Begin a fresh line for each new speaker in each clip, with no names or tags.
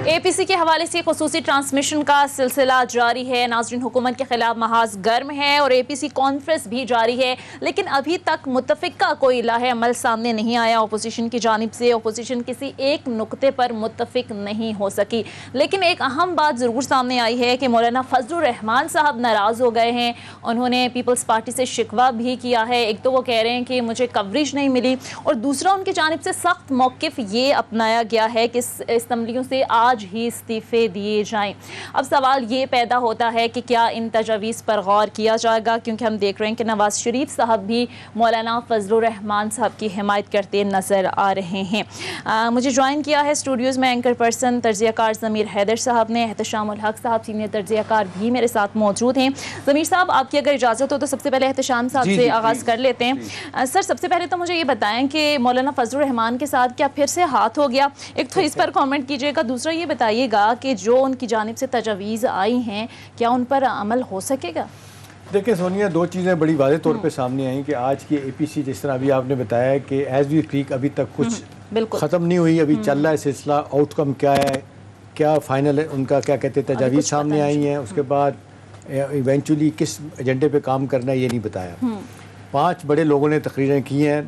اے پی سی کے حوالے سے خصوصی ٹرانسمیشن کا سلسلہ جاری ہے. ناظرین، حکومت کے خلاف محاذ گرم ہے اور اے پی سی کانفرنس بھی جاری ہے، لیکن ابھی تک متفقہ کوئی لاہ عمل سامنے نہیں آیا. اپوزیشن کی جانب سے اپوزیشن کسی ایک نقطے پر متفق نہیں ہو سکی، لیکن ایک اہم بات ضرور سامنے آئی ہے کہ مولانا فضل الرحمان صاحب ناراض ہو گئے ہیں. انہوں نے پیپلز پارٹی سے شکوہ بھی کیا ہے. ایک تو وہ کہہ رہے ہیں کہ مجھے کوریج نہیں ملی، اور دوسرا ان کی جانب سے سخت موقف یہ اپنایا گیا ہے کہ اسمبلیوں سے آج ہی استعفے دیے جائیں. اب سوال یہ پیدا ہوتا ہے کہ کیا ان تجاویز پر غور کیا جائے گا، کیونکہ ہم دیکھ رہے ہیں کہ نواز شریف صاحب بھی مولانا فضل الرحمان صاحب کی حمایت کرتے نظر آ رہے ہیں. مجھے جوائن کیا ہے اسٹوڈیوز میں اینکر پرسن تجزیہ کار ضمیر حیدر صاحب نے. احتشام الحق صاحب سینئر تجزیہ کار بھی میرے ساتھ موجود ہیں. ضمیر صاحب، آپ کی اگر اجازت ہو تو سب سے پہلے احتشام صاحب سے آغاز کر لیتے ہیں. سر، سب سے پہلے تو مجھے یہ بتائیں کہ مولانا فضل الرحمان کے ساتھ کیا پھر سے ہاتھ ہو گیا؟ ایک تو اس پر کامنٹ کیجیے گا. دوسرا یہ بتائیے گا کہ جو ان کی جانب سے تجاویز آئی ہیں کیا ان پر عمل ہو سکے گا؟
دیکھیں سونیا، دو چیزیں بڑی واضح طور پہ سامنے آئیں کہ آج کی اے پی سی جس طرح ابھی آپ نے بتایا کہ ایز وی اسپیک ابھی تک کچھ ختم نہیں ہوئی، ابھی چل رہا ہے سلسلہ. آؤٹ کم کیا ہے، کیا فائنل ان کا کیا کہتے ہیں تجاویز سامنے آئی ہیں، اس کے بعد ایونچولی کس ایجنڈے پہ کام کرنا ہے یہ نہیں بتایا. 5 بڑے لوگوں نے تقریریں کی ہیں.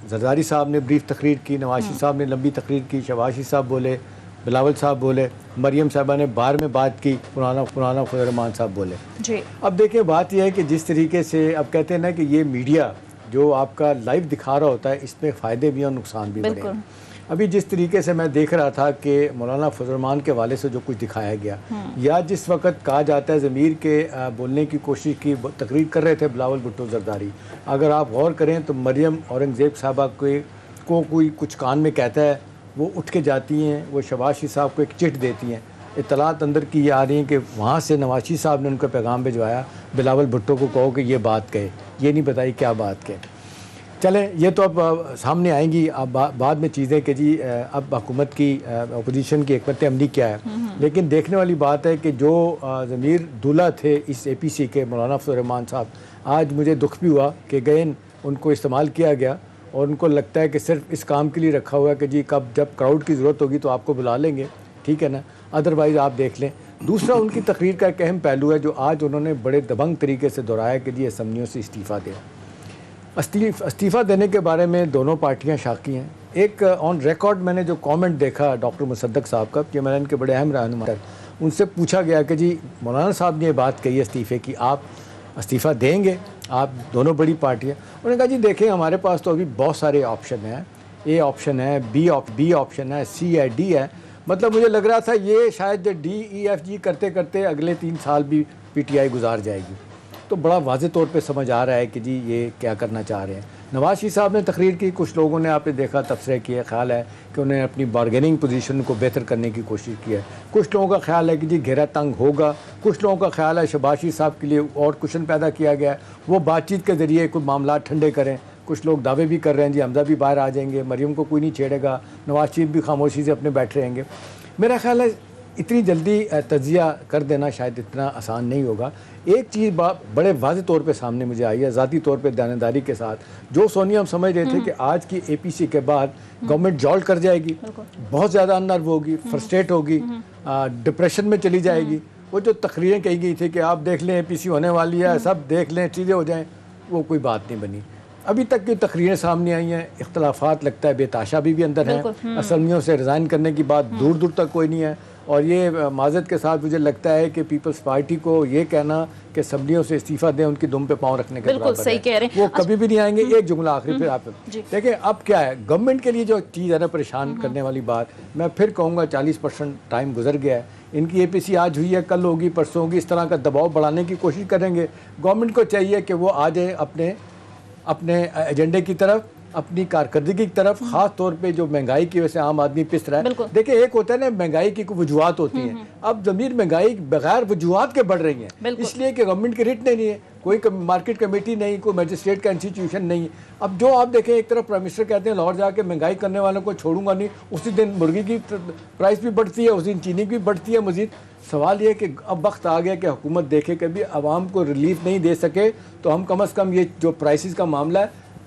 زرداری صاحب نے بریف تقریر کی، نواز شریف صاحب نے لمبی تقریر کی، شہباز شریف صاحب بولے، بلاول صاحب بولے، مریم صاحبہ نے بار میں بات کی، مولانا فضل الرحمان صاحب بولے. اب دیکھیں بات یہ ہے کہ جس طریقے سے اب کہتے ہیں نا کہ یہ میڈیا جو آپ کا لائیو دکھا رہا ہوتا ہے اس میں فائدے بھی ہیں اور نقصان بھی بڑے ہیں. ابھی جس طریقے سے میں دیکھ رہا تھا کہ مولانا فضل الرحمان کے حوالے سے جو کچھ دکھایا گیا، یا جس وقت کہا جاتا ہے ضمیر کے بولنے کی کوشش کی، تقریر کر رہے تھے بلاول بھٹو زرداری، اگر آپ غور کریں تو مریم اورنگزیب صاحبہ کو کوئی کچھ کان میں کہتا ہے، وہ اٹھ کے جاتی ہیں، وہ شہباز شریف صاحب کو ایک چٹ دیتی ہیں. اطلاعات اندر کی یہ آ رہی ہیں کہ وہاں سے نواز شریف صاحب نے ان کو پیغام بھجوایا بلاول بھٹو کو کہو کہ یہ بات کہے. یہ نہیں بتائی کیا بات کہے. چلیں یہ تو اب سامنے آئیں گی اب بعد میں چیزیں کہ جی اب حکومت کی اپوزیشن کی حکمت عملی کیا ہے. لیکن دیکھنے والی بات ہے کہ جو ضمیر دولہ تھے اس اے پی سی کے مولانا فضل الرحمان صاحب، آج مجھے دکھ بھی ہوا کہ گئے ان کو استعمال کیا گیا اور ان کو لگتا ہے کہ صرف اس کام کے لیے رکھا ہوا ہے کہ جی جب کراؤڈ کی ضرورت ہوگی تو آپ کو بلا لیں گے، ٹھیک ہے نا، ادروائز آپ دیکھ لیں. دوسرا ان کی تقریر کا ایک اہم پہلو ہے جو آج انہوں نے بڑے دبنگ طریقے سے دہرایا کہ جی اسمبلیوں سے استعفیٰ دیں. استعفیٰ دینے کے بارے میں دونوں پارٹیاں شاکی ہیں. ایک آن ریکارڈ میں نے جو کامنٹ دیکھا ڈاکٹر مصدق صاحب کا کہ میں نے ان کے بڑے اہم رہنما، ان سے پوچھا گیا کہ جی مولانا صاحب نے یہ بات کہی ہے استعفے کی، آپ استعفیٰ دیں گے؟ آپ دونوں بڑی پارٹیاں. انہوں نے کہا جی دیکھیں ہمارے پاس تو ابھی بہت سارے آپشن ہیں، اے آپشن ہے، بی آپشن ہے، سی ہے، ڈی ہے. مطلب مجھے لگ رہا تھا یہ شاید ڈی ای ایف جی کرتے کرتے اگلے 3 سال بھی پی ٹی آئی گزار جائے گی. تو بڑا واضح طور پہ سمجھ آ رہا ہے کہ جی یہ کیا کرنا چاہ رہے ہیں. نواز شریف صاحب نے تقریر کی، کچھ لوگوں نے آپ نے دیکھا تبصرے کیے، خیال ہے کہ انہوں نے اپنی بارگیننگ پوزیشن کو بہتر کرنے کی کوشش کی ہے. کچھ لوگوں کا خیال ہے کہ جی گھیرا تنگ ہوگا، کچھ لوگوں کا خیال ہے شہباز شریف صاحب کے لیے اور کوشچن پیدا کیا گیا ہے وہ بات چیت کے ذریعے کوئی معاملات ٹھنڈے کریں. کچھ لوگ دعوے بھی کر رہے ہیں جی حمزہ بھی باہر آ جائیں گے، مریم کو کوئی نہیں چھیڑے گا، نواز شریف بھی خاموشی سے اپنے بیٹھ رہیں گے. میرا خیال ہے اتنی جلدی تجزیہ کر دینا شاید اتنا آسان نہیں ہوگا. ایک چیز بڑے واضح طور پہ سامنے مجھے آئی ہے ذاتی طور پہ دیانتداری کے ساتھ، جو سونیا ہم سمجھ رہے تھے کہ آج کی اے پی سی کے بعد گورنمنٹ جالٹ کر جائے گی، بہت زیادہ اننرو ہوگی، فرسٹریٹ ہوگی، ڈپریشن میں چلی جائے گی. وہ جو تقریریں کہی گئی تھی کہ آپ دیکھ لیں اے پی سی ہونے والی ہے، سب دیکھ لیں چیزیں ہو جائیں، وہ کوئی بات نہیں بنی. ابھی تک کی تقریریں سامنے آئی ہیں، اختلافات لگتا ہے بے تحاشا بھی اندر ہیں. اسمبلیوں سے ریزائن کرنے کی بات دور دور تک کوئی نہیں ہے. اور یہ معذرت کے ساتھ مجھے لگتا ہے کہ پیپلز پارٹی کو یہ کہنا کہ اسمبلیوں سے استعفیٰ دیں ان کی دم پہ پاؤں رکھنے کے برابر
صحیح کہہ رہے ہیں.
وہ کبھی بھی نہیں آئیں گے. ایک جملہ آخری پھر آپ دیکھیں اب کیا ہے گورنمنٹ کے لیے جو چیز ہے نا پریشان کرنے والی بات، میں پھر کہوں گا 40% ٹائم گزر گیا ہے. ان کی اے پی سی آج ہوئی ہے، کل ہوگی، پرسوں ہوگی، اس طرح کا دباؤ بڑھانے کی کوشش کریں گے. گورنمنٹ کو چاہیے کہ وہ آ جائے اپنے ایجنڈے کی طرف، اپنی کارکردگی کی طرف، خاص طور پہ جو مہنگائی کی وجہ سے عام آدمی پس رہا ہے. دیکھیں ایک ہوتا ہے نا مہنگائی کی کوئی وجوہات ہوتی ہیں، اب ضمیر مہنگائی بغیر وجوہات کے بڑھ رہی ہیں اس لیے کہ گورنمنٹ کی ریٹ نہیں ہے، کوئی مارکیٹ کمیٹی نہیں، کوئی میجسٹریٹ کا انسٹیٹیوشن نہیں. اب جو آپ دیکھیں ایک طرف پرائم منسٹر کہتے ہیں لاہور جا کے مہنگائی کرنے والوں کو چھوڑوں گا نہیں، اسی دن مرغی کی پرائس بھی بڑھتی ہے، اسی دن چینی بھی بڑھتی ہے مزید. سوال یہ کہ اب وقت آ گیا کہ حکومت دیکھے کہ بھی عوام کو ریلیف نہیں دے سکے تو ہم کم از کم یہ جو پرائسز کا معاملہ ہے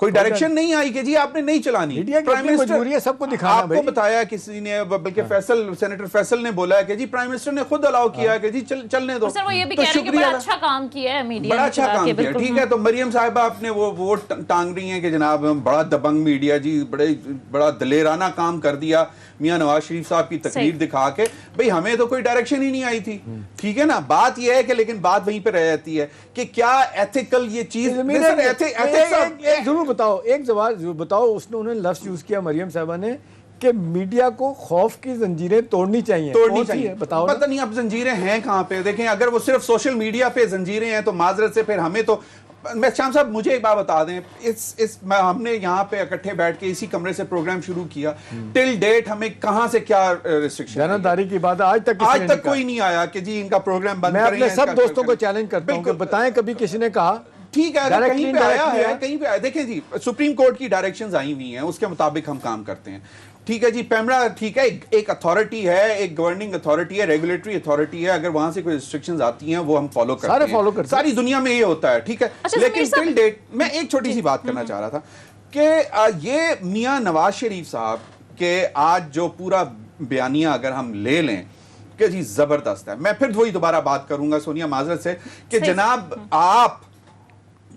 کوئی ڈائریکشن نہیں آئی کہ جی آپ نے نہیں چلانی.
میڈیا کی مجبوری ہے سب کو دکھانا.
آپ کو بتایا کسی نے, بلکہ سینیٹر فیصل نے بولا ہے کہ جی پرائم منسٹر نے خود الاؤ کیا کہ جی چلنے دو.
سر وہ یہ بھی کہہ رہے ہیں کہ بڑا اچھا کام کیا ہے میڈیا نے,
بڑا اچھا کام کیا, ٹھیک ہے. تو مریم صاحبہ اپنے وہ ٹانگ رہی ہیں کہ جناب بڑا دبنگ میڈیا جی, بڑا دلیرانہ کام کر دیا میاں نواز شریف صاحب کی تقریر دکھا کے. بھئی ہمیں تو کوئی ڈائریکشن ہی نہیں آئی تھی, ٹھیک ہے نا. بات یہ ہے کہ لیکن بات وہیں پہ رہ جاتی ہے کہ کیا ایتھیکل یہ چیز
ضرور بتاؤ, ایک ضرور بتاؤ. اس نے انہوں نے لفظ یوز کیا مریم صاحبہ نے کہ میڈیا کو خوف کی زنجیریں توڑنی چاہیے. بتاؤ
پتہ نہیں اب زنجیریں ہیں کہاں پہ. دیکھیں اگر وہ صرف سوشل میڈیا پہ زنجیریں ہیں تو معذرت سے پھر ہمیں تو, میں شام صاحب مجھے ایک بات بتا دیں, ہم نے یہاں پہ اکٹھے بیٹھ کے اسی کمرے سے پروگرام شروع کیا, ٹل ڈیٹ ہمیں کہاں سے کیا ریسٹرکشن,
جانبداری کی بات آج تک
کوئی نہیں آیا کہ جی ان کا پروگرام بند
کریں. میں اپنے سب دوستوں کو چیلنج کرتا ہوں کہ بتائیں کبھی کسی نے کہا
ٹھیک ہے اگر کہیں پہ آیا ہے, کہیں پہ آیا. دیکھیں جی سپریم کورٹ کی ڈائریکشنز آئی ہوئی ہیں, اس کے مطابق ہم کام کرتے ہیں, ٹھیک ہے جی. پیمرا ٹھیک ہے, ایک اتھارٹی ہے, ایک گورننگ اتھارٹی ہے, ریگولیٹری اتھارٹی ہے, اگر وہاں سے کوئی ریسٹرکشنز آتی ہیں وہ ہم فالو کرتے ہیں. ساری دنیا میں یہ ہوتا ہے, ٹھیک ہے. لیکن ٹل ڈیٹ میں ایک چھوٹی سی بات کرنا چاہ رہا تھا کہ یہ میاں نواز شریف صاحب کے آج جو پورا بیانیہ اگر ہم لے لیں کہ جی زبردست ہے. میں پھر وہی دوبارہ بات کروں گا سونیا معذرت سے کہ جناب آپ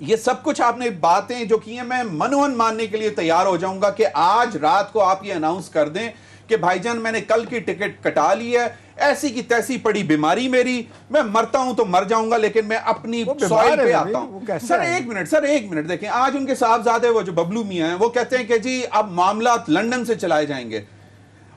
یہ سب کچھ آپ نے باتیں جو کی ہیں میں منون ماننے کے لیے تیار ہو جاؤں گا کہ آج رات کو آپ یہ اناؤنس کر دیں کہ بھائی جان میں نے کل کی ٹکٹ کٹا لی ہے, ایسی کی تیسی پڑی بیماری میری, میں مرتا ہوں تو مر جاؤں گا لیکن میں اپنی سوائل پہ آتا ہوں. سر ایک منٹ دیکھیں, آج ان کے صاحبزادے وہ جو ببلو میاں ہیں وہ کہتے ہیں کہ جی اب معاملات لندن سے چلائے جائیں گے,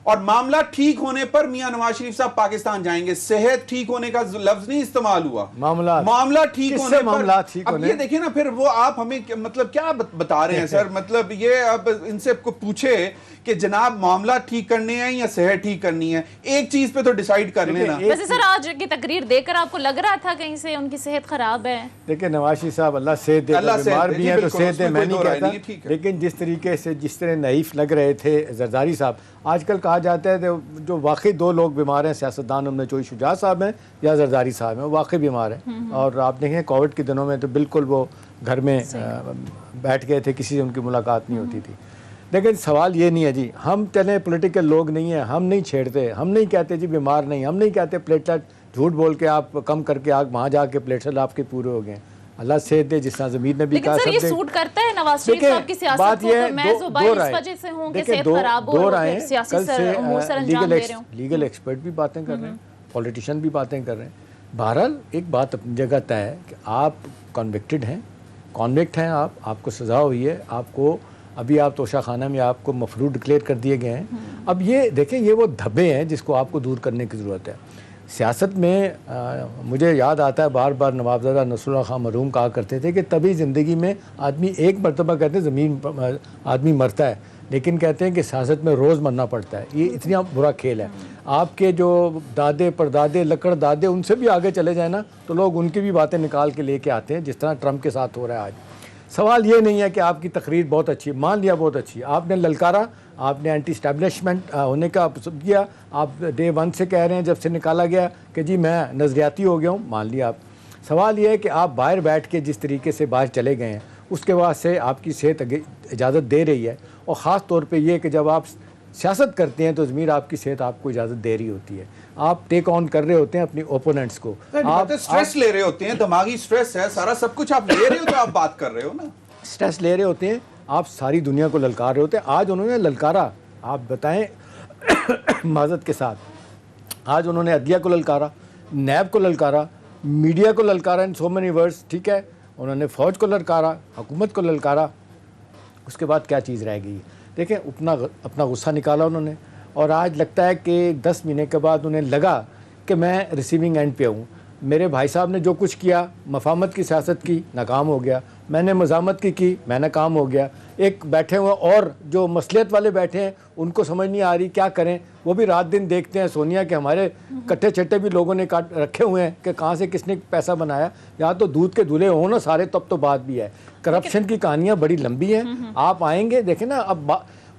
اور معاملہ ٹھیک ہونے پر میاں نواز شریف صاحب پاکستان جائیں گے. صحت ٹھیک ہونے کا لفظ نہیں استعمال ہوا, معاملہ ٹھیک ہونے پر. اب یہ دیکھیں نا پھر وہ آپ ہمیں مطلب کیا بتا رہے ہیں سر, مطلب یہ اب ان سے کو پوچھے کہ جناب معاملہ ٹھیک کرنے ہیں یا صحت ٹھیک کرنی ہے, ایک چیز پہ تو ڈیسائیڈ کر لینا.
ویسے سر آج کی تقریر دیکھ کر آپ کو لگ رہا تھا کہیں سے ان کی صحت خراب ہے؟
دیکھیں نواز شریف صاحب اللہ صحت دے, بیمار بھی ہیں تو صحت دے, میں نہیں کہتا, لیکن جس طریقے سے جس طرح نحیف لگ رہے تھے زرداری صاحب, آج کل کہا جاتا ہے جو واقعی دو لوگ بیمار ہیں سیاستدان, ان میں چوئی شجاع صاحب ہیں یا زرداری صاحب ہیں, وہ واقعی بیمار ہیں. اور آپ دیکھیں کووڈ کے دنوں میں تو بالکل وہ گھر میں بیٹھ گئے تھے, کسی سے ان کی ملاقات نہیں ہوتی تھی. لیکن سوال یہ نہیں ہے جی, ہم چلیں پولیٹیکل لوگ نہیں ہیں, ہم نہیں چھیڑتے, ہم نہیں کہتے جی بیمار نہیں, ہم نہیں کہتے پلیٹلیٹ جھوٹ بول کے آپ کم کر کے وہاں جا کے پلیٹلیٹ آپ کے پورے ہو گئے. اللہ صحت دے, جس طرح ضمیر نے بھی کہا.
لیکن سر یہ سوٹ کرتا ہے نواز شریف صاحب کی سیاست کو, تو محض اس وجہ سے ہوں کہ صحت خراب ہو اور سیاسی امور سر انجام دے رہے ہوں.
لیگل ایکسپرٹ بھی باتیں کر رہے ہیں, پولیٹیشین بھی باتیں کر رہے ہیں. بہرحال ایک بات اپنی جگہ طے ہے کہ آپ کنوکٹڈ ہیں, کانوکٹ ہیں, آپ کو سزا ہوئی ہے, آپ کو ابھی آپ توشہ خانہ میں آپ کو مفروض ڈکلیئر کر دیے گئے ہیں. اب یہ دیکھیں یہ وہ دھبے ہیں جس کو آپ کو دور کرنے کی ضرورت ہے. سیاست میں مجھے یاد آتا ہے بار بار نوابزادہ نصر اللہ خان مرحوم کہا کرتے تھے کہ تبھی زندگی میں آدمی ایک مرتبہ کہتے ہیں زمین آدمی مرتا ہے, لیکن کہتے ہیں کہ سیاست میں روز مرنا پڑتا ہے. یہ اتنا برا کھیل ہے. آپ کے جو دادے پردادے لکڑ دادے ان سے بھی آگے چلے جائیں نا تو لوگ ان کی بھی باتیں نکال کے لے کے آتے ہیں, جس طرح ٹرمپ کے ساتھ ہو رہا ہے آج. سوال یہ نہیں ہے کہ آپ کی تقریر بہت اچھی, مان لیا بہت اچھی, آپ نے للکارا, آپ نے اینٹی اسٹیبلشمنٹ ہونے کا کیا, آپ ڈے 1 سے کہہ رہے ہیں جب سے نکالا گیا کہ جی میں نظریاتی ہو گیا ہوں, مان لیا آپ. سوال یہ ہے کہ آپ باہر بیٹھ کے جس طریقے سے باہر چلے گئے ہیں اس کے بعد سے آپ کی صحت اجازت دے رہی ہے, اور خاص طور پہ یہ کہ جب آپ سیاست کرتے ہیں تو ضمیر آپ کی صحت آپ کو اجازت دے رہی ہوتی ہے. آپ ٹیک آن کر رہے ہوتے ہیں اپنی اوپوننٹس کو,
آپ سٹریس لے رہے ہوتے ہیں, دماغی سٹریس ہے, سارا سب کچھ آپ لے رہے ہو تو آپ بات کر رہے ہو نا,
سٹریس لے رہے ہوتے ہیں, آپ ساری دنیا کو للکار رہے ہوتے ہیں. آج انہوں نے للکارا, آپ بتائیں معذرت کے ساتھ, آج انہوں نے عدلیہ کو للکارا, نیب کو للکارا, میڈیا کو للکارا ان سو مینی ورڈز, ٹھیک ہے, انہوں نے فوج کو للکارا, حکومت کو للکارا. اس کے بعد کیا چیز رہ گئی؟ دیکھیں اپنا غصہ نکالا انہوں نے, اور آج لگتا ہے کہ 10 مہینے کے بعد انہیں لگا کہ میں ریسیونگ اینڈ پہ ہوں. میرے بھائی صاحب نے جو کچھ کیا, مفاہمت کی سیاست کی, ناکام ہو گیا. میں نے مزاحمت کی, میں ناکام ہو گیا. ایک بیٹھے ہوئے اور جو مصلحت والے بیٹھے ہیں ان کو سمجھ نہیں آ رہی کیا کریں, وہ بھی رات دن دیکھتے ہیں سونیا کہ ہمارے کٹھے چھٹے بھی لوگوں نے رکھے ہوئے ہیں کہ کہاں سے کس نے پیسہ بنایا. یا تو دودھ کے دھلے ہوں نا سارے, تب تو بات بھی ہے. کرپشن کی کہانیاں بڑی لمبی ہیں. آپ آئیں گے دیکھیں نا, اب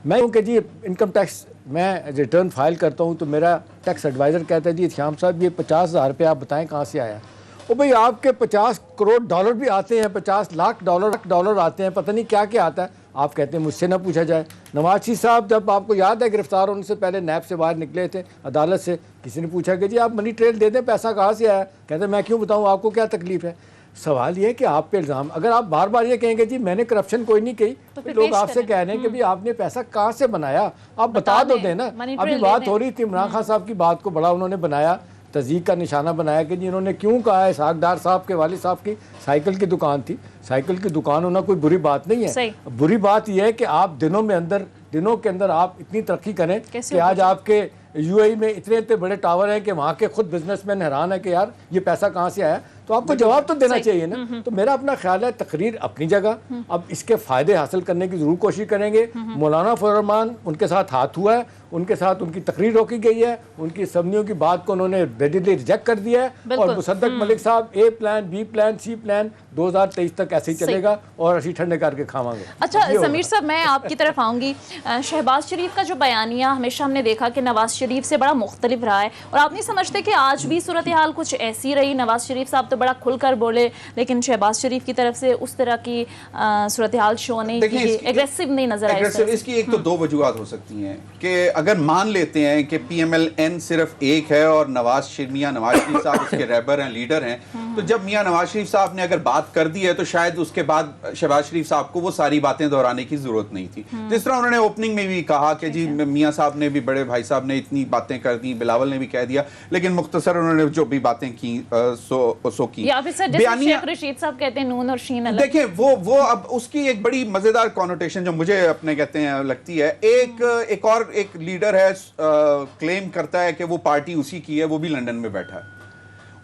میں ہوں کہ جی انکم ٹیکس میں ریٹرن فائل کرتا ہوں تو میرا ٹیکس ایڈوائزر کہتا ہے جی شیام صاحب یہ 50,000 روپے آپ بتائیں کہاں سے آیا, وہ بھئی آپ کے 50 کروڑ ڈالر بھی آتے ہیں, 50 لاکھ ڈالر آتے ہیں, پتہ نہیں کیا کیا آتا ہے. آپ کہتے ہیں مجھ سے نہ پوچھا جائے. نواز شریف صاحب جب آپ کو یاد ہے گرفتار ہونے سے پہلے نیب سے باہر نکلے تھے عدالت سے, کسی نے پوچھا کہ جی آپ منی ٹریل دے دیں, پیسہ کہاں سے آیا؟ کہتے ہیں میں کیوں بتاؤں, آپ کو کیا تکلیف ہے. سوال یہ ہے کہ آپ پہ الزام, اگر آپ بار بار یہ کہیں گے جی میں نے کرپشن کوئی نہیں کی, تو لوگ آپ سے کہہ رہے ہیں کہ بھی آپ نے پیسہ کہاں سے بنایا, آپ بتا دو دیں نا. ابھی بات ہو رہی تھی عمران خان صاحب کی بات کو بڑا انہوں نے بنایا, تضییق کا نشانہ بنایا کہ جی انہوں نے کیوں کہا ہے. اسحاق ڈار صاحب کے والد صاحب کی سائیکل کی دکان تھی, سائیکل کی دکان ہونا کوئی بری بات نہیں ہے. بری بات یہ ہے کہ آپ دنوں کے اندر آپ اتنی ترقی کریں کہ آج آپ کے یو اے میں اتنے بڑے ٹاور ہیں کہ وہاں کے خود بزنس مین حیران ہے کہ یار یہ پیسہ کہاں سے آیا. تو آپ کو جواب تو دینا چاہیے نا. تو میرا اپنا خیال ہے تقریر اپنی جگہ, اب اس کے فائدے حاصل کرنے کی ضرور کوشش کریں گے. مولانا فضل الرحمان ان کے ساتھ ہاتھ ہوا ہے, ان کے ساتھ ان کی تقریر روکی گئی ہے, ان کی اسمبلیوں کی بات کو انہوں نے ریڈیلی ریجیکٹ کر دیا ہے. اور مصدق ملک صاحب A plan B plan C plan 2023 تک ایسے ہی چلے گا اور اسی ٹھنڈے کر کے کھاواں گے.
اچھا سمیر صاحب میں آپ کی طرف آؤں گی. شہباز شریف کا جو بیانیہ ہمیشہ ہم نے دیکھا کہ نواز شریف سے بڑا مختلف رہا ہے, اور آپ نہیں سمجھتے کہ آج بھی صورتحال کچھ ایسی رہی؟ نواز شریف صاحب تو بڑا کھل کر بولے, لیکن شہباز شریف کی طرف سے اس طرح کی صورتحال شو نہیں کی, ایگریسو نہیں نظر آئی.
اس کی ایک تو دو وجوہات ہو سکتی ہیں کہ اگر مان لیتے ہیں کہ پی ایم ایل این صرف ایک ہے اور میاں نواز شریف صاحب اس کے رہبر ہیں, لیڈر ہیں, تو جب میاں نواز شریف صاحب نے اگر بات کر دی ہے تو شاید اس کے بعد شہباز شریف صاحب کو وہ ساری باتیں دہرانے کی ضرورت نہیں تھی. جس طرح انہوں نے اوپننگ میں بھی کہا کہ جی میاں صاحب نے بھی, بڑے بھائی صاحب نے اتنی باتیں کر دی, بلاول نے بھی کہہ دیا, لیکن مختصر انہوں نے جو بھی باتیں کی سو کی.
شیخ رشید صاحب کہتے ہیں نون اور شین الگ.
دیکھیں وہ اب اس کی ایک بڑی مزیدار کانوٹیشن جو مجھے اپنے کہتے ہیں لگتی ہے, ایک لیڈر ہے کلیم کرتا ہے کہ وہ پارٹی اسی کی ہے, وہ بھی لندن میں بیٹھا ہے.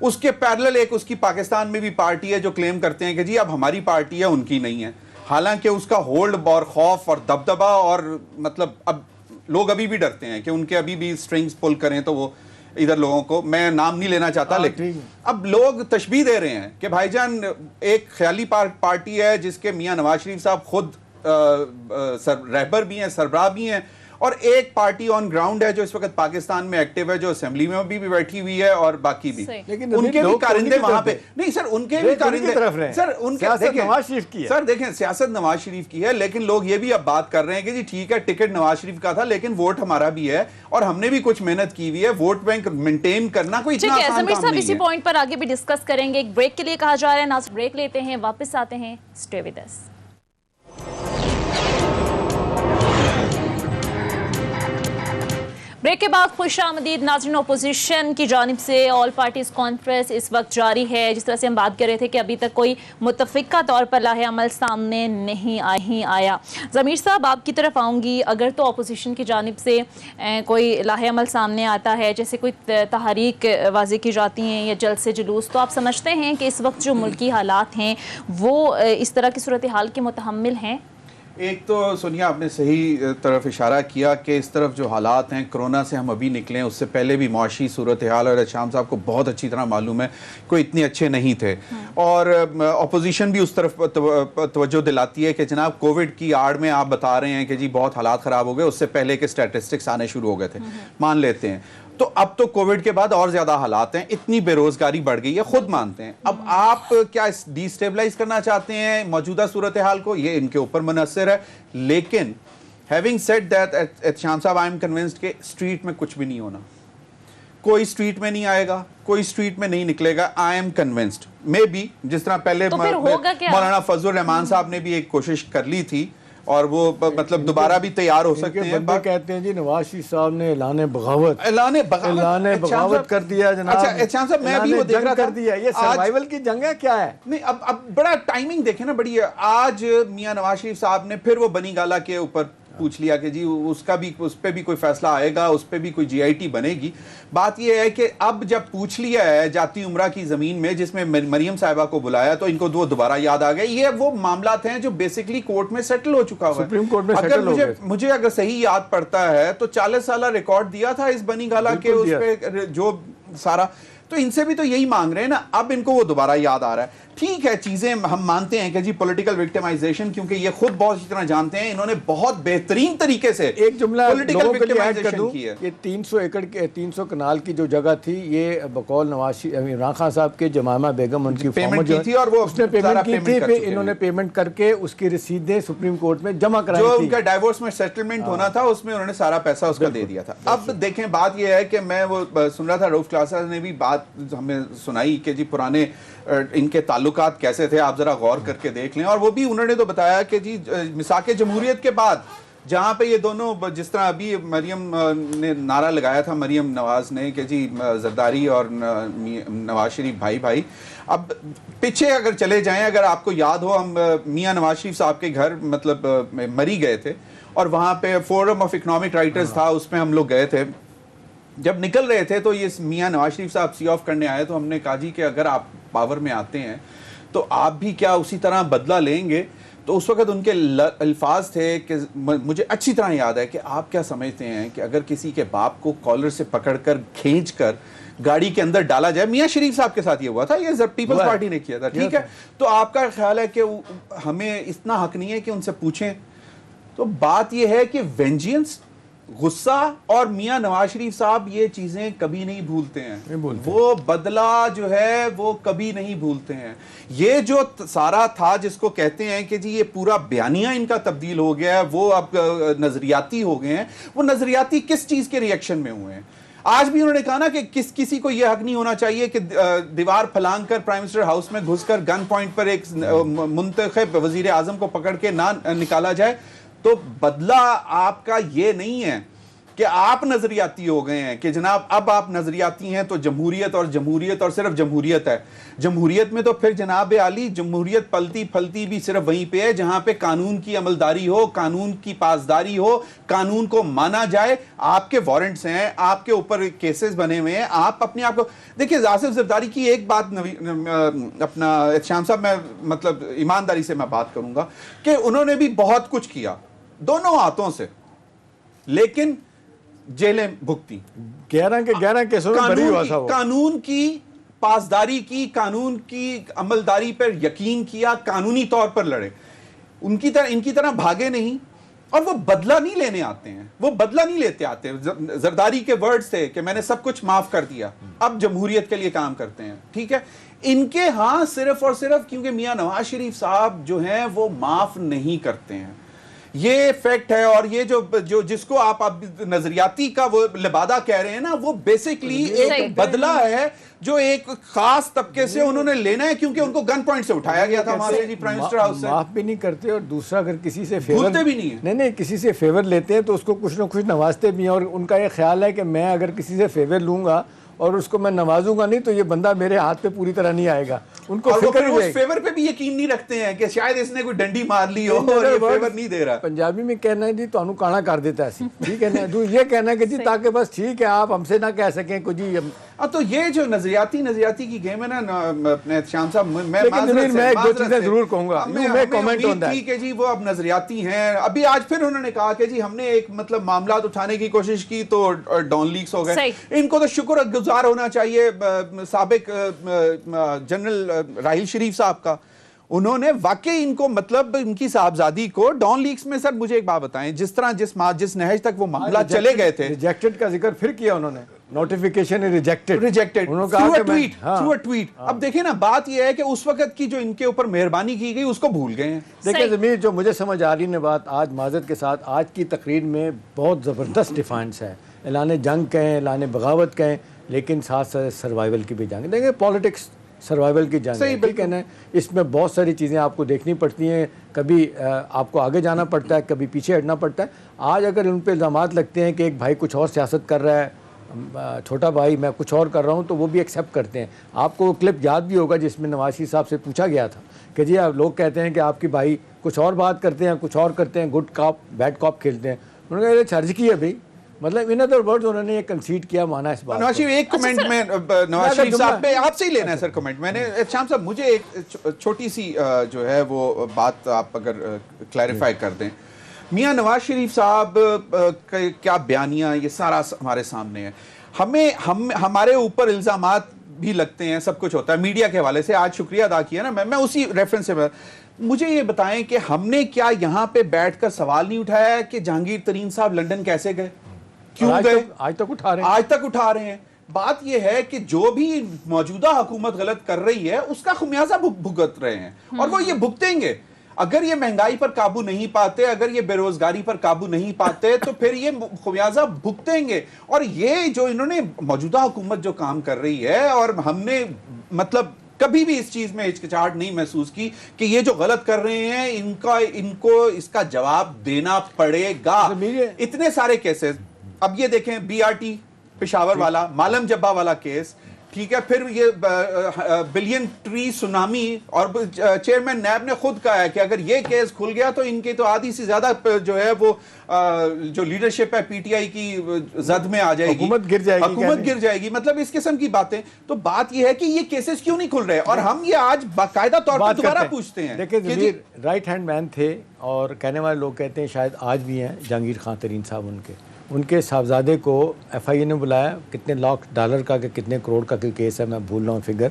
اس کے پیرلل ایک اس کی پاکستان میں بھی پارٹی ہے جو کلیم کرتے ہیں کہ جی اب ہماری پارٹی ہے, ان کی نہیں ہے. حالانکہ اس کا ہولڈ اور خوف اور دبدبا اور مطلب اب لوگ ابھی بھی ڈرتے ہیں کہ ان کے ابھی بھی سٹرنگز پل کریں تو وہ ادھر لوگوں کو, میں نام نہیں لینا چاہتا, لیکن اب لوگ تشبیہ دے رہے ہیں کہ بھائی جان ایک خیالی پارٹی ہے جس کے میاں نواز شریف صاحب خود رہبر بھی ہیں, سربراہ بھی ہیں, اور ایک پارٹی آن گراؤنڈ ہے جو اس وقت پاکستان میں ایکٹیو ہے, جو اسمبلی میں بھی بیٹھی ہوئی ہے اور باقی بھی. ان کے بھی کارندے وہاں پہ نہیں سر, ان کے بھی کارندے سر, ان کے
نواز شریف کی ہے
سر. دیکھیں سیاست نواز شریف کی ہے, لیکن لوگ یہ بھی اب بات کر رہے ہیں کہ جی ٹھیک ہے ٹکٹ نواز شریف کا تھا لیکن ووٹ ہمارا بھی ہے اور ہم نے بھی کچھ محنت کی ہوئی ہے. ووٹ بینک مینٹین کرنا کوئی اتنا آسان کام نہیں ہے.
اسی پوائنٹ پر آگے بھی ڈسکس کریں گے. ایک بریک کے لیے کہا جا رہا ہے, ناظرین بریک لیتے ہیں, واپس آتے ہیں. Stay with us. بریک کے بعد خوش آمدید ناظرین. اپوزیشن کی جانب سے آل پارٹیز کانفرنس اس وقت جاری ہے. جس طرح سے ہم بات کر رہے تھے کہ ابھی تک کوئی متفقہ طور پر لاہ عمل سامنے نہیں آیا. ضمیر صاحب آپ کی طرف آؤں گی. اگر تو اپوزیشن کی جانب سے کوئی لاہ عمل سامنے آتا ہے, جیسے کوئی تحریک واضح کی جاتی ہیں یا جلسے جلوس, تو آپ سمجھتے ہیں کہ اس وقت جو ملکی حالات ہیں وہ اس طرح کی صورتحال کے متحمل ہیں؟
ایک تو سونیا آپ نے صحیح طرف اشارہ کیا کہ اس طرف جو حالات ہیں, کرونا سے ہم ابھی نکلیں, اس سے پہلے بھی معاشی صورتحال اور شام صاحب کو بہت اچھی طرح معلوم ہے کوئی اتنے اچھے نہیں تھے. اور اپوزیشن بھی اس طرف توجہ دلاتی ہے کہ جناب کووڈ کی آڑ میں آپ بتا رہے ہیں کہ جی بہت حالات خراب ہو گئے, اس سے پہلے کے سٹیٹسٹکس آنے شروع ہو گئے تھے, مان لیتے ہیں. تو اب تو کووڈ کے بعد اور زیادہ حالات ہیں, اتنی بے روزگاری بڑھ گئی ہے, خود مانتے ہیں. اب آپ کیا ڈی اسٹیبلائز کرنا چاہتے ہیں موجودہ صورتحال کو, یہ ان کے اوپر منحصر ہے. لیکن having said that, احتشام صاحب I am convinced کہ اسٹریٹ میں کچھ بھی نہیں ہونا, کوئی اسٹریٹ میں نہیں آئے گا, کوئی اسٹریٹ میں نہیں نکلے گا. I am convinced may be جس طرح پہلے مولانا فضل الرحمان صاحب نے بھی ایک کوشش کر لی تھی اور وہ مطلب دوبارہ بھی تیار ہو سکتے ہیں.
بندے کہتے ہیں جی نواز شریف صاحب نے اعلان بغاوت کر دیا جناب.
اچھا احتشام صاحب میں بھی وہ دیکھ رہا تھا,
یہ سروائیول کی جنگ ہے کیا ہے؟
نہیں اب بڑا ٹائمنگ دیکھیں نا, بڑی ہے. آج میاں نواز شریف صاحب نے پھر وہ بنی گالا کے اوپر پوچھ لیا کہ جی اس پہ بھی کوئی فیصلہ آئے گا, اس پہ بھی کوئی جی آئی ٹی بنے گی. بات یہ ہے کہ اب جب پوچھ لیا ہے جاتی عمرہ کی زمین میں جس میں مریم صاحبہ کو بلایا, تو ان کو وہ دوبارہ یاد آ گئے. یہ وہ معاملات ہیں جو بیسکلی کورٹ میں سیٹل ہو چکا ہوا ہے,
سپریم کورٹ میں سیٹل ہو گئے.
مجھے اگر صحیح یاد پڑتا ہے تو 40 سالہ ریکارڈ دیا تھا اس بنی گالا کے, اس پہ جو سارا. تو ان سے بھی تو یہی مانگ رہے ہیں نا. اب ان کو وہ دوبارہ یاد آ رہا ہے. ٹھیک ہے, چیزیں ہم مانتے ہیں کہ جی پولیٹیکل وکٹمائزیشن, کیونکہ یہ خود بہت اچھی طرح جانتے ہیں, انہوں نے بہت بہترین طریقے سے
ایک جملہ لوگوں کے لیے ایڈ کر دوں,
کی ہے.
یہ 300 ایکڑ کے 300 کنال کی جو جگہ تھی, یہ بقول عمران خان صاحب کے جمائمہ بیگم ان کی
پیمنٹ کی تھی, اور وہ
اس نے پیمنٹ کی تھی, پھر انہوں نے پیمنٹ کر کے اس کی رسیدیں سپریم کورٹ میں جمع کرائی
جو
تھی.
ان کا ڈائیورس میں سیٹلمنٹ ہونا تھا, اس میں انہوں نے سارا پیسہ اس کا دے دیا تھا. اب دیکھیں بات یہ ہے کہ میں وہ سن رہا تھا, روف کلاسا نے بھی بات ہمیں سنائی کہ جی پرانے ان کے تعلقات کیسے تھے, آپ ذرا غور کر کے دیکھ لیں. اور وہ بھی انہوں نے تو بتایا کہ جی مساق جمہوریت کے بعد جہاں پہ یہ دونوں, جس طرح ابھی مریم نے نعرہ لگایا تھا, مریم نواز نے, کہ جی زرداری اور نواز شریف بھائی بھائی, اب پیچھے اگر چلے جائیں, اگر آپ کو یاد ہو, ہم میاں نواز شریف صاحب کے گھر مطلب مری گئے تھے, اور وہاں پہ فورم آف اکنامک رائٹرز تھا, اس میں ہم لوگ گئے تھے. جب نکل رہے تھے تو یہ میاں نواز شریف صاحب سی آف کرنے آئے, تو ہم نے کہا جی کہ اگر آپ پاور میں آتے ہیں تو آپ بھی کیا اسی طرح بدلہ لیں گے؟ تو اس وقت ان کے الفاظ تھے کہ مجھے اچھی طرح یاد ہے کہ آپ کیا سمجھتے ہیں کہ اگر کسی کے باپ کو کالر سے پکڑ کر کھینچ کر گاڑی کے اندر ڈالا جائے, میاں شریف صاحب کے ساتھ یہ ہوا تھا, یہ پیپلز پارٹی نے کیا تھا, ٹھیک ہے, تو آپ کا خیال ہے کہ ہمیں اتنا حق نہیں ہے کہ ان سے پوچھیں؟ تو بات یہ ہے کہ وینجینس, غصہ, اور میاں نواز شریف صاحب یہ چیزیں کبھی نہیں بھولتے ہیں, وہ بدلہ جو ہے وہ کبھی نہیں بھولتے ہیں. یہ جو سارا تھا جس کو کہتے ہیں کہ جی یہ پورا بیانیہ ان کا تبدیل ہو گیا ہے, وہ اب نظریاتی ہو گئے ہیں, وہ نظریاتی کس چیز کے ریئیکشن میں ہوئے ہیں؟ آج بھی انہوں نے کہا نا کہ کسی کو یہ حق نہیں ہونا چاہیے کہ دیوار پھلانگ کر پرائم منسٹر ہاؤس میں گھس کر گن پوائنٹ پر ایک منتخب وزیر اعظم کو پکڑ کے نہ نکالا جائے. تو بدلہ آپ کا یہ نہیں ہے کہ آپ نظریاتی ہو گئے ہیں کہ جناب اب آپ نظریاتی ہیں تو جمہوریت اور صرف جمہوریت ہے. جمہوریت میں تو پھر جناب عالی جمہوریت پلتی پھلتی بھی صرف وہیں پہ ہے جہاں پہ قانون کی عملداری ہو, قانون کی پاسداری ہو, قانون کو مانا جائے. آپ کے وارنٹس ہیں, آپ کے اوپر کیسز بنے ہوئے ہیں, آپ اپنے آپ کو دیکھیں. آصف زرداری کی ایک بات اپنا احتشام صاحب, میں مطلب ایمانداری سے میں بات کروں گا کہ انہوں نے بھی بہت کچھ کیا دونوں ہاتھوں سے, لیکن جیلیں بھگتی,
11 کے 11 کیسوں میں بری ہوا تھا.
قانون کی پاسداری کی, قانون کی عملداری پر یقین کیا, قانونی طور پر لڑے, ان کی طرح بھاگے نہیں, اور وہ بدلہ نہیں لینے آتے ہیں, وہ بدلہ نہیں لیتے آتے. زرداری کے ورڈز تھے کہ میں نے سب کچھ معاف کر دیا, اب جمہوریت کے لیے کام کرتے ہیں, ٹھیک ہے. ان کے ہاں صرف اور صرف کیونکہ میاں نواز شریف صاحب جو ہیں وہ معاف نہیں کرتے ہیں, یہ فیکٹ ہے. اور یہ جو جس کو آپ نظریاتی کا وہ لبادہ کہہ رہے ہیں نا, وہ بیسکلی ایک بدلہ ہے جو ایک خاص طبقے سے انہوں نے لینا ہے, کیونکہ ان کو گن پوائنٹ سے اٹھایا گیا تھا وہاں سے جی پرائم منسٹر ہاؤس سے.
معاف بھی نہیں کرتے, اور دوسرا اگر کسی سے فیور
بھی نہیں
کسی سے فیور لیتے ہیں تو اس کو کچھ نہ کچھ نوازتے بھی ہیں, اور ان کا یہ خیال ہے کہ میں اگر کسی سے فیور لوں گا اور اس کو میں نوازوں گا نہیں تو یہ بندہ میرے ہاتھ پہ پوری طرح نہیں آئے گا. ان کو فکر
اس فیور پہ بھی یقین نہیں رکھتے ہیں کہ شاید اس نے کوئی ڈنڈی مار لی ہو اور یہ فیور نہیں دے رہا.
پنجابی میں کہنا ہے جی تو انو کانا کر دیتا ہے, ٹھیک ہے نا, یہ کہنا ہے کہ جی تاکہ بس ٹھیک ہے آپ ہم سے نہ کہہ سکیں کہ جی.
تو یہ جو نظریاتی کی گیم ہے نا اپنے شام صاحب, میں
ایک دو چیزیں ضرور کہوں گا, میں کامنٹ ہوتا ہے
کہ جی وہ اب نظریاتی ہیں. ابھی آج پھر انہوں نے کہا کہ جی ہم نے ایک مطلب معاملات اٹھانے کی کوشش کی تو ڈان لیکس ہو گئے. ان کو تو شکر گزار ہونا چاہیے سابق جنرل راحیل شریف صاحب کا, انہوں نے واقعی ان کو مطلب ان کی صاحبزادی کو ڈان لیکس میں. سر مجھے ایک بات بتائیں, جس طرح جس نہج تک وہ معاملہ چلے گئے تھے,
ریجیکٹڈ کا ذکر پھر کیا انہوں نے, نوٹیفیکیشن ریجیکٹڈ
تھرو ٹویٹ. اب دیکھیں نا, بات یہ ہے کہ اس وقت کی جو ان کے اوپر مہربانی کی گئی اس کو بھول گئے ہیں.
دیکھیں ضمیر, جو مجھے سمجھ آ رہی ہے بات آج معذرت کے ساتھ, آج کی تقریر میں بہت زبردست ڈیفائنس ہے, اعلان جنگ کہیں, اعلان بغاوت کہیں, لیکن ساتھ ساتھ سروائیول کی بھی جنگ. دیکھیں پالیٹکس سروائیول کی جنگ ہے, ٹھیک ہے نا, اس میں بہت ساری چیزیں آپ کو دیکھنی پڑتی ہیں, کبھی آپ کو آگے جانا پڑتا ہے, کبھی پیچھے ہٹنا پڑتا ہے. آج اگر ان پہ الزامات لگتے ہیں کہ ایک بھائی کچھ اور سیاست کر رہا ہے, چھوٹا بھائی میں کچھ اور کر رہا ہوں, تو وہ بھی ایکسیپٹ کرتے ہیں. آپ کو وہ کلپ یاد بھی ہوگا جس میں نواز شریف صاحب سے پوچھا گیا تھا کہ جی لوگ کہتے ہیں کہ آپ کی بھائی کچھ اور بات کرتے ہیں, کچھ اور کرتے ہیں, گڈ کاپ بیڈ کاپ کھیلتے ہیں. انہوں نے کہا چرج کی ہے بھائی, مطلب ان ادر ورڈز انہوں نے یہ کنسیڈ کیا, مانا اس بات.
نواز شریف ایک کمنٹ میں نواز شریف صاحب پہ آپ سے ہی لینا ہے سر کمنٹ. میں نے شام صاحب مجھے ایک چھوٹی سی جو ہے وہ بات آپ اگر کلیریفائی کر دیں. میاں نواز شریف صاحب کیا بیانیہ, یہ سارا ہمارے سامنے ہے. ہمارے اوپر الزامات بھی لگتے ہیں, سب کچھ ہوتا ہے میڈیا کے حوالے سے. آج شکریہ ادا کیا نا, میں اسی ریفرنس سے مجھے یہ بتائیں کہ ہم نے کیا یہاں پہ بیٹھ کر سوال نہیں اٹھایا کہ جہانگیر ترین صاحب لندن کیسے گئے, کیوں گئے؟
آج تک اٹھا رہے ہیں.
بات یہ ہے کہ جو بھی موجودہ حکومت غلط کر رہی ہے اس کا خمیازہ بھگت رہے ہیں, اور وہ یہ بھگتیں گے. اگر یہ مہنگائی پر قابو نہیں پاتے, اگر یہ بے روزگاری پر قابو نہیں پاتے, تو پھر یہ خمیازہ بھگتیں گے. اور یہ جو انہوں نے موجودہ حکومت جو کام کر رہی ہے, اور ہم نے مطلب کبھی بھی اس چیز میں ہچکچاہٹ نہیں محسوس کی کہ یہ جو غلط کر رہے ہیں ان کو اس کا جواب دینا پڑے گا. اتنے سارے کیسز, اب یہ دیکھیں بی آر ٹی پشاور والا, مالم جبہ والا کیس, ٹھیک ہے, پھر یہ بلین ٹری سونامی, اور چیئرمین نیب نے خود کہا ہے کہ اگر یہ کیس کھل گیا تو ان کی تو آدھی سے زیادہ جو ہے وہ جو لیڈرشپ ہے پی ٹی آئی کی زد میں آ جائے گی,
حکومت گر جائے گی.
مطلب اس قسم کی باتیں. تو بات یہ ہے کہ یہ کیسز کیوں نہیں کھل رہے, اور ہم یہ آج باقاعدہ طور پر دوبارہ پوچھتے ہیں.
دیکھیں ضمیر رائٹ ہینڈ مین تھے, اور کہنے والے لوگ کہتے ہیں شاید آج بھی ہیں, جہانگیر خان ترین صاحب ان کے صاحبزادے کو ایف آئی اے نے بلایا, کتنے لاکھ ڈالر کا کہ کتنے کروڑ کا کیس ہے, میں بھول رہا ہوں فگر.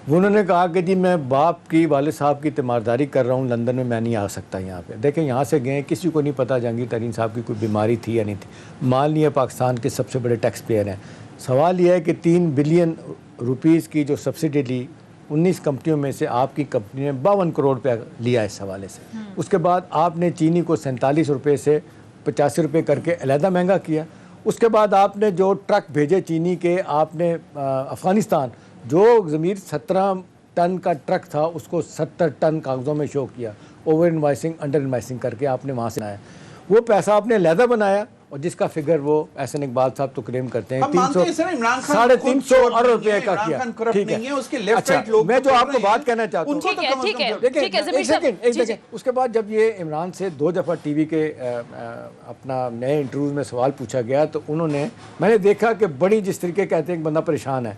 انہوں نے کہا کہ جی میں باپ کی والد صاحب کی تیمارداری کر رہا ہوں لندن میں نہیں آ سکتا یہاں پہ. دیکھیں یہاں سے گئے, کسی کو نہیں پتا جہانگیر ترین صاحب کی کوئی بیماری تھی یا نہیں تھی. مان لیے پاکستان کے سب سے بڑے ٹیکس پیئر ہیں. سوال یہ ہے کہ 3 بلین روپیز کی جو سبسڈی لی 19 کمپنیوں میں سے آپ کی کمپنی نے 52 کروڑ روپیہ لیا اس حوالے سے. اس کے بعد آپ نے چینی کو 47 روپے سے 85 روپے کر کے علیحدہ مہنگا کیا. اس کے بعد آپ نے جو ٹرک بھیجے چینی کے, آپ نے افغانستان جو ضمیر 17 ٹن کا ٹرک تھا اس کو 70 ٹن کاغذوں میں شو کیا, اوور انوائسنگ انڈر انوائسنگ کر کے آپ نے وہاں سے آیا. وہ پیسہ آپ نے علیحدہ بنایا, اور جس کا فگر وہ احسن اقبال صاحب تو کلیم کرتے ہیں 300 ارب روپے کا کیا. ٹھیک ہے, اچھا میں جو آپ کو بات کہنا چاہتا ہوں, دیکھیں اس کے بعد جب یہ عمران سے 2 دفعہ ٹی وی کے اپنا نئے انٹرویوز میں سوال پوچھا گیا, تو انہوں نے, میں نے دیکھا کہ بڑی جس طریقے کہتے ہیں کہ بندہ پریشان ہے,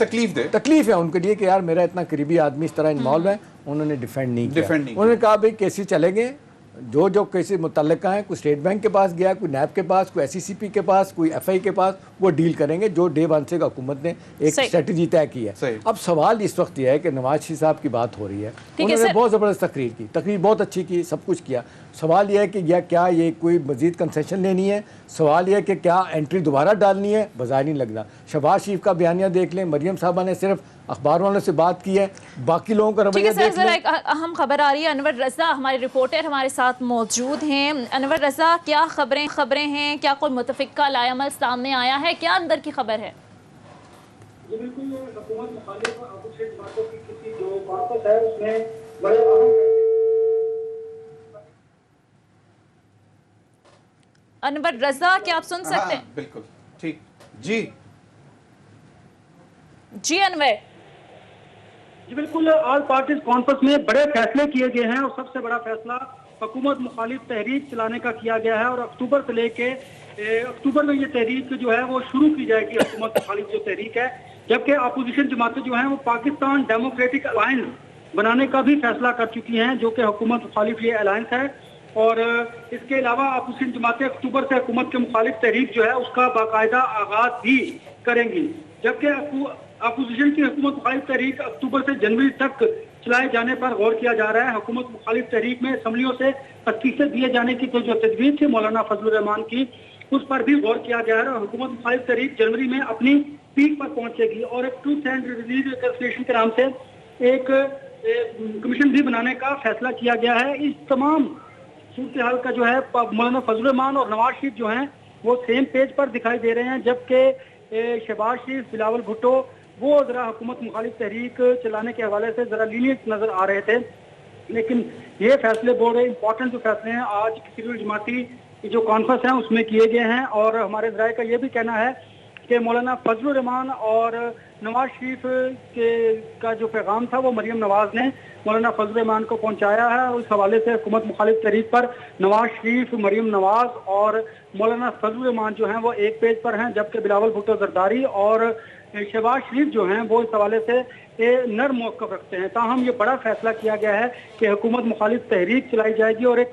تکلیف ہے ان کے لیے کہ یار میرا اتنا قریبی آدمی اس طرح انوالو ہے. انہوں نے ڈیفینڈ نہیں کیا. انہوں نے کہا بھائی کیسی چلے گئے, جو کیسے متعلقہ ہیں, کوئی اسٹیٹ بینک کے پاس گیا, کوئی نیب کے پاس, کوئی ایس سی سی پی کے پاس, کوئی ایف آئی کے پاس, وہ ڈیل کریں گے جو ڈے 1 سے حکومت نے ایک اسٹریٹجی طے کی ہے. اب سوال اس وقت یہ ہے کہ نواز شریف صاحب کی بات ہو رہی ہے, انہوں نے بہت زبردست تقریر بہت اچھی کی, سب کچھ کیا. سوال یہ ہے کہ کیا یہ کوئی مزید کنسیشن لینی ہے, سوال یہ ہے کہ کیا انٹری دوبارہ ڈالنی ہے, بظاہر نہیں لگ رہا. شہباز شریف کا بیانیہ دیکھ لیں, مریم صاحبہ نے صرف اخبار والوں سے بات کی ہے, باقی لوگوں کا رویہ دیکھ لیں.
ایک اہم خبر آ رہی ہے, انور رضا ہمارے رپورٹر ہمارے ساتھ موجود ہیں. انور رضا, کیا خبریں ہیں, کیا کوئی متفقہ لائے عمل سامنے آیا ہے, کیا اندر کی خبر ہے؟
جی بالکل, حکومت مخالف اپوزیشن جماعتوں کی کسی جو کانفرنس ہے اس میں بڑے اہم.
انور رضا, کیا آپ سن سکتے ہیں؟
بالکل ٹھیک, جی
انور.
جی بالکل, آل پارٹیز کانفرنس میں بڑے فیصلے کیے گئے ہیں, اور سب سے بڑا فیصلہ حکومت مخالف تحریک چلانے کا کیا گیا ہے, اور اکتوبر سے لے کے اکتوبر میں یہ تحریک جو ہے وہ شروع کی جائے گی, حکومت مخالف جو تحریک ہے. جبکہ اپوزیشن جماعتیں جو ہیں وہ پاکستان ڈیموکریٹک الائنس بنانے کا بھی فیصلہ کر چکی ہیں, جو کہ حکومت مخالف یہ الائنس ہے. اور اس کے علاوہ اپوزیشن جماعتیں اکتوبر سے حکومت کے مخالف تحریک جو ہے اس کا باقاعدہ آغاز بھی کریں گی. جبکہ اپوزیشن کی حکومت مخالف تحریک اکتوبر سے جنوری تک چلائے جانے پر غور کیا جا رہا ہے. حکومت مخالف تحریک میں اسمبلیوں سے استعفے دیے جانے کی جو تجویز تھی مولانا فضل الرحمان کی, اس پر بھی غور کیا گیا ہے. اور حکومت مخالف تحریک جنوری میں اپنی پیک پر پہنچے گی, اور ایک ٹروتھ اینڈ ریکنسیلیشن کے نام سے ایک کمیشن بھی بنانے کا فیصلہ کیا گیا ہے. اس تمام صورتحال کا جو ہے مولانا فضل الرحمان اور نواز شریف جو ہیں وہ سیم پیج پر دکھائی دے رہے ہیں, جبکہ شہباز شریف, بلاول بھٹو وہ ذرا حکومت مخالف تحریک چلانے کے حوالے سے ذرا لینیٹ نظر آ رہے تھے. لیکن یہ فیصلے بڑے امپورٹنٹ جو فیصلے ہیں آج سول جماعتی جو کانفرنس ہیں اس میں کیے گئے ہیں. اور ہمارے ذرائع کا یہ بھی کہنا ہے کہ مولانا فضل الرحمان اور نواز شریف کا جو پیغام تھا وہ مریم نواز نے مولانا فضل الرحمان کو پہنچایا ہے. اس حوالے سے حکومت مخالف تحریک پر نواز شریف, مریم نواز اور مولانا فضل الرحمان جو ہیں وہ ایک پیج پر ہیں, جبکہ بلاول بھٹو زرداری اور شہباز شریف جو ہیں وہ اس حوالے سے نرم موقف رکھتے ہیں. تاہم یہ بڑا فیصلہ کیا گیا ہے کہ حکومت مخالف تحریک چلائی جائے گی, اور ایک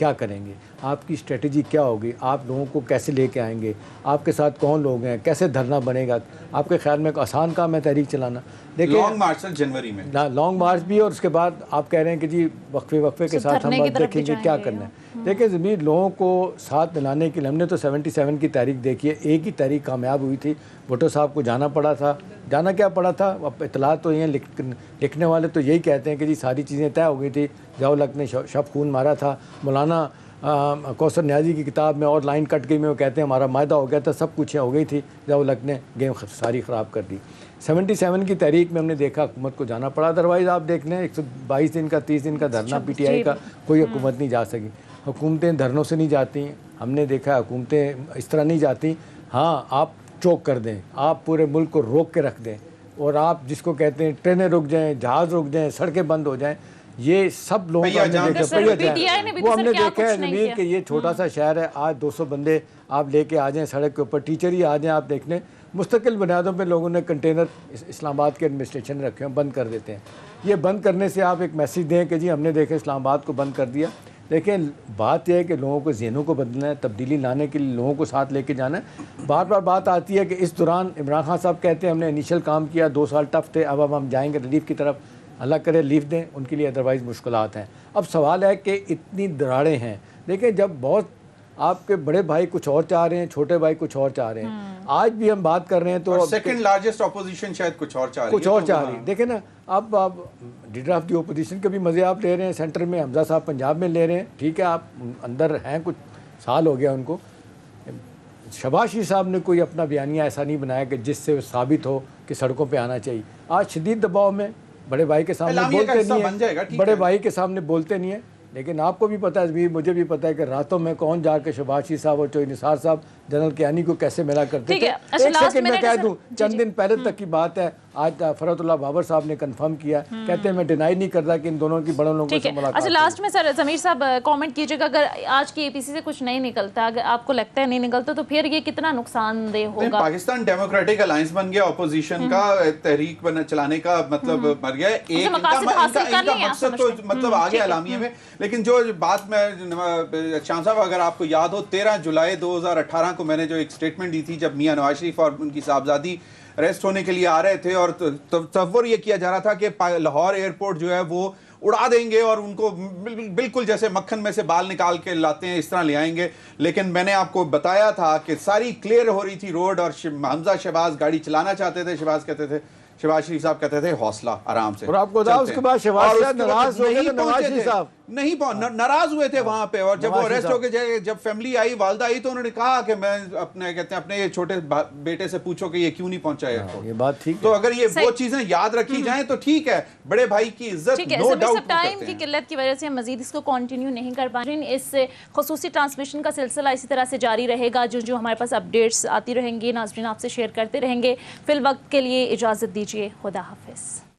کیا کریں گے, آپ کی اسٹریٹجی کیا ہوگی, آپ لوگوں کو کیسے لے کے آئیں گے, آپ کے ساتھ کون لوگ ہیں, کیسے دھرنا بنے گا. آپ کے خیال میں ایک آسان کام ہے تحریک چلانا؟ دیکھیں
لانگ مارچ جنوری میں
لانگ مارچ بھی, اور اس کے بعد آپ کہہ رہے ہیں کہ جی وقفے کے ساتھ ہم بات دیکھیں گے کیا کرنا ہے. دیکھیں ضمیر لوگوں کو ساتھ ملانے کے لیے ہم نے تو 77 کی تحریک دیکھی ہے, ایک ہی تحریک کامیاب ہوئی تھی. بھٹو صاحب کو جانا پڑا تھا, جانا کیا پڑا تھا, اب اطلاعات تو یہ لکھنے والے تو یہی کہتے ہیں کہ جی ساری چیزیں طے ہو گئی تھی, ضیاء الحق نے شب خون مارا تھا. مولانا کوثر نیازی کی کتاب میں اور لائن کٹ گئی میں وہ کہتے ہیں ہمارا معاہدہ ہو گیا تھا, سب کچھ ہو گئی تھی, ضیاء الحق نے گیم ساری خراب کر دی. 77 کی تحریک میں ہم نے دیکھا حکومت کو جانا پڑا, ادروائز آپ دیکھ لیں 122 دن کا 30 دن کا دھرنا پی ٹی آئی کا, کوئی حکومت نہیں جا سکی. حکومتیں دھرنوں سے نہیں جاتی, ہم نے دیکھا حکومتیں اس طرح نہیں جاتی. ہاں آپ چوک کر دیں, آپ پورے ملک کو روک کے رکھ دیں, اور آپ جس کو کہتے ہیں ٹرینیں رک جائیں, جہاز رک جائیں, سڑکیں بند ہو جائیں, یہ سب لوگوں کا ہم نے دیکھا ہے ضمیر کہ یہ چھوٹا سا شہر ہے, آج 200 بندے آپ لے کے آ جائیں سڑک کے اوپر, ٹیچر ہی آ جائیں, آپ دیکھ لیں مستقل بنیادوں پہ لوگوں نے کنٹینر اسلام آباد کے ایڈمنسٹریشن میں رکھے ہیں, بند کر دیتے ہیں. یہ بند کرنے سے آپ ایک میسیج دیں کہ جی ہم نے دیکھا اسلام آباد کو بند کر دیا. لیکن بات یہ ہے کہ لوگوں کو ذہنوں کو بدلنا ہے, تبدیلی لانے کے لیے لوگوں کو ساتھ لے کے جانا ہے. بار بار بات آتی ہے کہ اس دوران عمران خان صاحب کہتے ہیں ہم نے انیشل کام کیا, 2 سال ٹف تھے, اب ہم جائیں گے ریلیف کی طرف. اللہ کرے ریلیف دیں ان کے لیے, ادروائز مشکلات ہیں. اب سوال ہے کہ اتنی دراڑیں ہیں, دیکھیں جب بہت آپ کے بڑے بھائی کچھ اور چاہ رہے ہیں, چھوٹے بھائی کچھ اور چاہ رہے ہیں, آج بھی ہم بات کر رہے ہیں تو
سیکنڈ لارجسٹ اپوزیشن شاید کچھ اور چاہ
رہی ہے. دیکھیں نا اب آپ لیڈر آف دی اپوزیشن کے بھی مزے آپ لے رہے ہیں, سینٹر میں حمزہ صاحب پنجاب میں لے رہے ہیں, ٹھیک ہے آپ اندر ہیں, کچھ سال ہو گیا ان کو. شہباز شریف صاحب نے کوئی اپنا بیانیہ ایسا نہیں بنایا کہ جس سے ثابت ہو کہ سڑکوں پہ آنا چاہیے. آج شدید دباؤ میں بڑے بھائی کے سامنے بولتے نہیں ہیں, بڑے بھائی کے سامنے بولتے نہیں ہیں. لیکن آپ کو بھی پتہ ہے, مجھے بھی پتہ ہے کہ راتوں میں کون جا کے شہباز شریف صاحب اور چوہی نثار صاحب جنرل کیانی کو کیسے ملا کرتے تھے. ایک سیکنڈ میں کہہ دوں, چند دن پہلے تک کی بات ہے, آج فرحت اللہ بابر صاحب نے کنفرم کیا, کہتے ہیں میں ڈینائی نہیں کرتا کہ ان دونوں کی بڑوں لوگوں سے ملاقات.
اچھا لاسٹ میں سر ضمیر صاحب کامنٹ کیجیے گا, اگر آج کی اے پی سی سے کچھ نہیں نکلتا, اگر آپ کو لگتا ہے نہیں نکلتا, تو پھر یہ کتنا نقصان دہ ہوگا؟
پاکستان ڈیموکریٹک الائنس بن گیا, اپوزیشن کا تحریک چلانے کا مطلب مر گیا. ایک ان کا مقصد تو مطلب آگے اعلامیے میں. لیکن جو بات میں شام صاحب اگر آپ کو یاد ہو, 13 جولائی 2018 کو میں نے جو ایک اسٹیٹمنٹ دی تھی جب میاں نواز شریف اور ان کی صاحبزادی ریسٹ ہونے کے لیے آ رہے تھے, اور تصور یہ کیا جا رہا تھا کہ لاہور ایئرپورٹ جو ہے وہ اڑا دیں گے اور ان کو بالکل جیسے مکھن میں سے بال نکال کے لاتے ہیں اس طرح لے آئیں گے. لیکن میں نے آپ کو بتایا تھا کہ ساری کلیئر ہو رہی تھی روڈ, اور حمزہ شہباز گاڑی چلانا چاہتے تھے, شہباز شریف صاحب کہتے تھے حوصلہ آرام سے.
اور آپ کو اس کے بعد شہباز صاحب ناراض ہو گئے تھے, نواز شریف صاحب
ناراض ہوئے تھے وہاں پہ, اور جب وہ اریسٹ ہو کے جب فیملی آئی, والدہ آئی, تو انہوں نے کہا کہ میں اپنے چھوٹے بیٹے سے پوچھو کہ یہ کیوں نہیں پہنچا ایئرپورٹ.
یہ بات ٹھیک ہے.
تو اگر یہ وہ چیزیں یاد رکھی جائیں تو ٹھیک ہے, بڑے بھائی کی عزت نو ڈاؤٹ.
ٹائم کی قلت کی وجہ سے ہم مزید اس کو کنٹینیو نہیں کر پا رہے. اس خصوصی ٹرانسمیشن کا سلسلہ اسی طرح سے جاری رہے گا, جو ہمارے پاس اپڈیٹس آتی رہیں گی ناظرین آپ سے شیئر کرتے رہیں گے. فی الوقت کے لیے اجازت دیجیے, خدا حافظ.